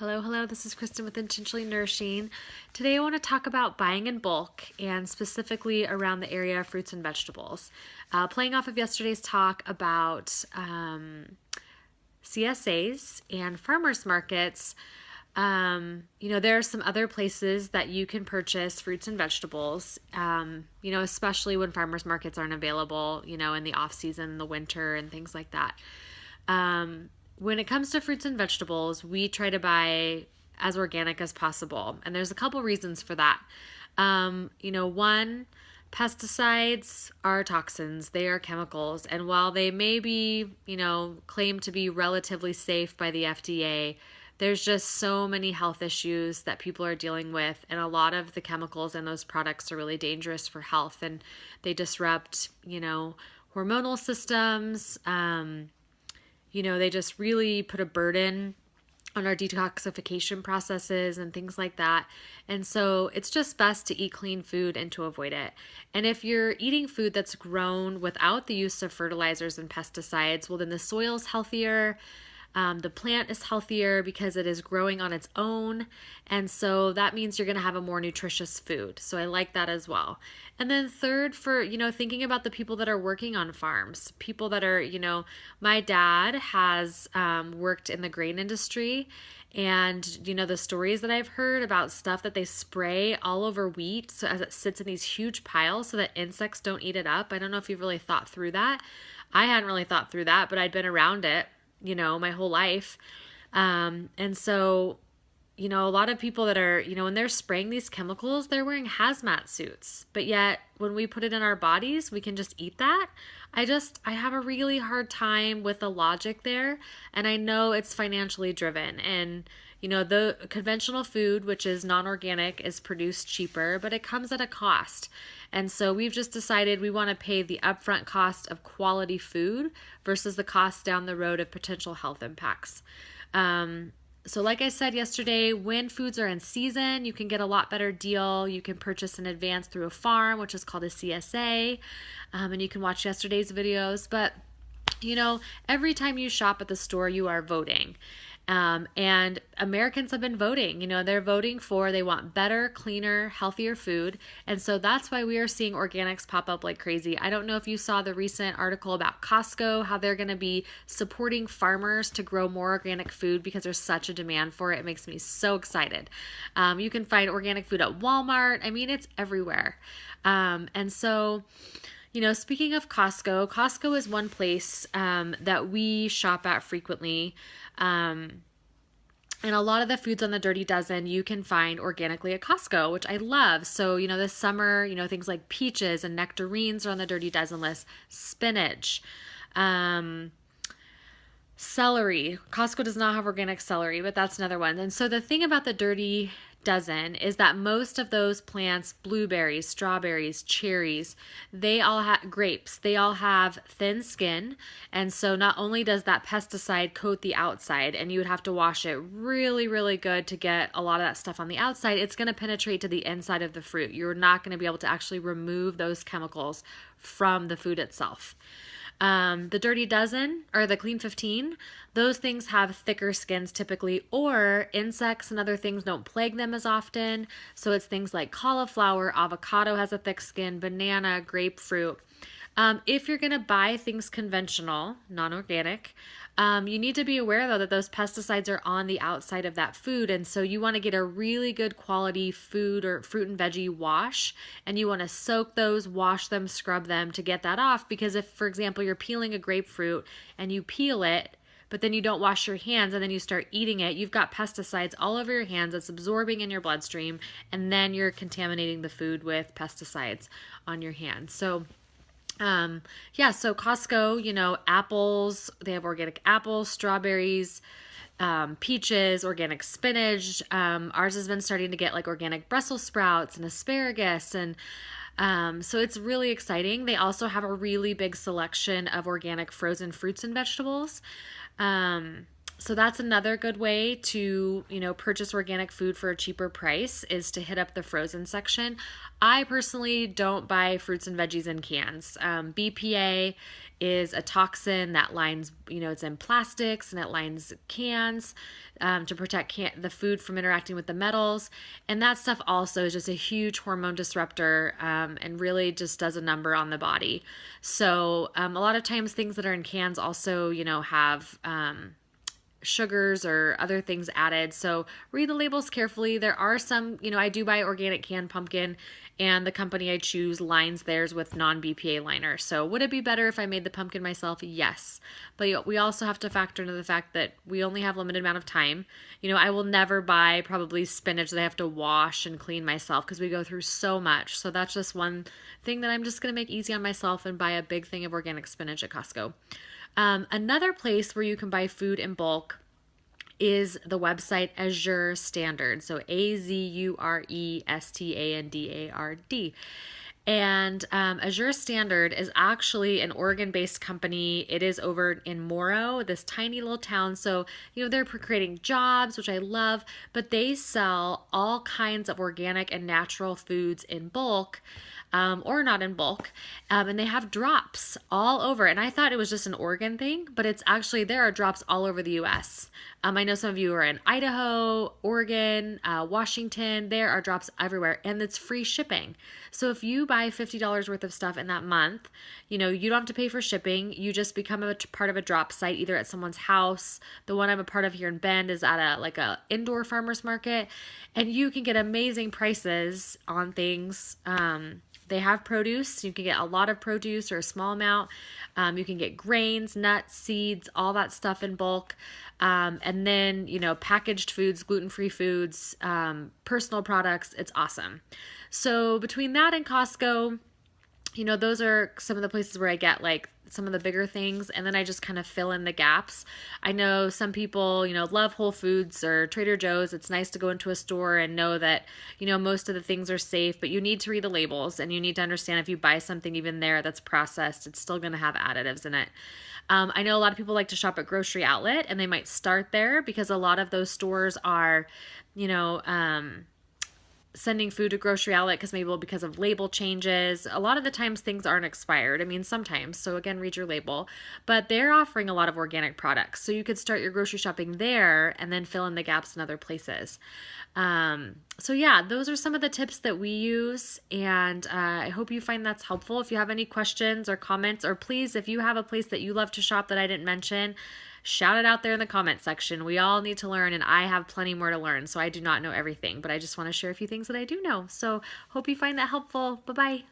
Hello, this is Kristen with Intentionally Nourishing. Today I want to talk about buying in bulk and specifically around the area of fruits and vegetables. Playing off of yesterday's talk about CSAs and farmers markets, there are some other places that you can purchase fruits and vegetables, especially when farmers markets aren't available, in the off season, the winter, and things like that. When it comes to fruits and vegetables, we try to buy as organic as possible. And there's a couple reasons for that. One, pesticides are toxins, they are chemicals. And while they may be, claimed to be relatively safe by the FDA, there's just so many health issues that people are dealing with. And a lot of the chemicals in those products are really dangerous for health. And they disrupt, hormonal systems. They just really put a burden on our detoxification processes and things like that. And so it's just best to eat clean food and to avoid it. And if you're eating food that's grown without the use of fertilizers and pesticides, well, then the soil's healthier. The plant is healthier because it is growing on its own. And so that means you're going to have a more nutritious food. So I like that as well. And then third, for, thinking about the people that are working on farms, people that are, my dad has worked in the grain industry. And, the stories that I've heard about stuff that they spray all over wheat so as it sits in these huge piles so that insects don't eat it up. I don't know if you've really thought through that. I hadn't really thought through that, but I'd been around it my whole life. And so, a lot of people that are, when they're spraying these chemicals, they're wearing hazmat suits. But yet when we put it in our bodies, we can just eat that. I have a really hard time with the logic there. And I know it's financially driven. And, the conventional food, which is non-organic, is produced cheaper, but it comes at a cost. And so we've just decided we want to pay the upfront cost of quality food versus the cost down the road of potential health impacts. So like I said yesterday, when foods are in season, you can get a lot better deal. You can purchase in advance through a farm, which is called a CSA, and you can watch yesterday's videos. But, every time you shop at the store, you are voting. And Americans have been voting, they're voting they want better, cleaner, healthier food. And so that's why we are seeing organics pop up like crazy. I don't know if you saw the recent article about Costco, how they're going to be supporting farmers to grow more organic food because there's such a demand for it. It makes me so excited. You can find organic food at Walmart. I mean, it's everywhere. And so, speaking of Costco is one place that we shop at frequently. And a lot of the foods on the Dirty Dozen you can find organically at Costco, which I love. So, this summer, things like peaches and nectarines are on the Dirty Dozen list. Spinach, celery. Costco does not have organic celery, but that's another one. And so the thing about the Dirty Dozen is that most of those plants, blueberries, strawberries, cherries, they all have grapes, they all have thin skin. And so not only does that pesticide coat the outside and you would have to wash it really, really good to get a lot of that stuff on the outside, it's going to penetrate to the inside of the fruit. You're not going to be able to actually remove those chemicals from the food itself. The Dirty Dozen or the Clean 15, those things have thicker skins typically, or insects and other things don't plague them as often. So it's things like cauliflower, avocado has a thick skin, banana, grapefruit. If you're going to buy things conventional, non-organic, you need to be aware, though, that those pesticides are on the outside of that food. And so you want to get a really good quality food or fruit and veggie wash. And you want to soak those, wash them, scrub them to get that off. Because if, for example, you're peeling a grapefruit and you peel it, but then you don't wash your hands and then you start eating it, you've got pesticides all over your hands. It's absorbing in your bloodstream. And then you're contaminating the food with pesticides on your hands. So so Costco, apples, they have organic apples, strawberries, peaches, organic spinach. Ours has been starting to get like organic Brussels sprouts and asparagus. And so it's really exciting. They also have a really big selection of organic frozen fruits and vegetables. So that's another good way to, purchase organic food for a cheaper price is to hit up the frozen section. I personally don't buy fruits and veggies in cans. BPA is a toxin that lines, it's in plastics and it lines cans to protect the food from interacting with the metals. And that stuff also is just a huge hormone disruptor and really just does a number on the body. So a lot of times things that are in cans also, have sugars or other things added. So read the labels carefully. There are some, I do buy organic canned pumpkin, and the company I choose lines theirs with non-BPA liner. So would it be better if I made the pumpkin myself? Yes. But we also have to factor into the fact that we only have limited amount of time. I will never buy probably spinach that I have to wash and clean myself because we go through so much. So that's just one thing that I'm just going to make easy on myself and buy a big thing of organic spinach at Costco. Another place where you can buy food in bulk is the website Azure Standard. So AZURESTANDARD. And Azure Standard is actually an Oregon-based company. It is over in Morrow, this tiny little town. So, they're creating jobs, which I love, but they sell all kinds of organic and natural foods in bulk. Or not in bulk, and they have drops all over. And I thought it was just an Oregon thing, but it's actually, there are drops all over the U.S. I know some of you are in Idaho, Oregon, Washington. There are drops everywhere, and it's free shipping. So if you buy $50 worth of stuff in that month, you don't have to pay for shipping. You just become a part of a drop site, either at someone's house. The one I'm a part of here in Bend is at a indoor farmer's market, and you can get amazing prices on things. They have produce. You can get a lot of produce or a small amount. You can get grains, nuts, seeds, all that stuff in bulk. And then, packaged foods, gluten-free foods, personal products. It's awesome. So between that and Costco, those are some of the places where I get some of the bigger things, and then I just kind of fill in the gaps. I know some people, love Whole Foods or Trader Joe's. It's nice to go into a store and know that, most of the things are safe, but you need to read the labels, and you need to understand if you buy something even there that's processed, it's still going to have additives in it. I know a lot of people like to shop at Grocery Outlet, and they might start there because a lot of those stores are, sending food to Grocery Outlet because of label changes. A lot of the times things aren't expired. I mean, sometimes. So again, read your label. But they're offering a lot of organic products. So you could start your grocery shopping there and then fill in the gaps in other places. So yeah, those are some of the tips that we use, and I hope you find that's helpful. If you have any questions or comments, or please, if you have a place that you love to shop that I didn't mention, shout it out there in the comment section. We all need to learn, and I have plenty more to learn, so I do not know everything, but I just want to share a few things that I do know. So hope you find that helpful. Bye-bye.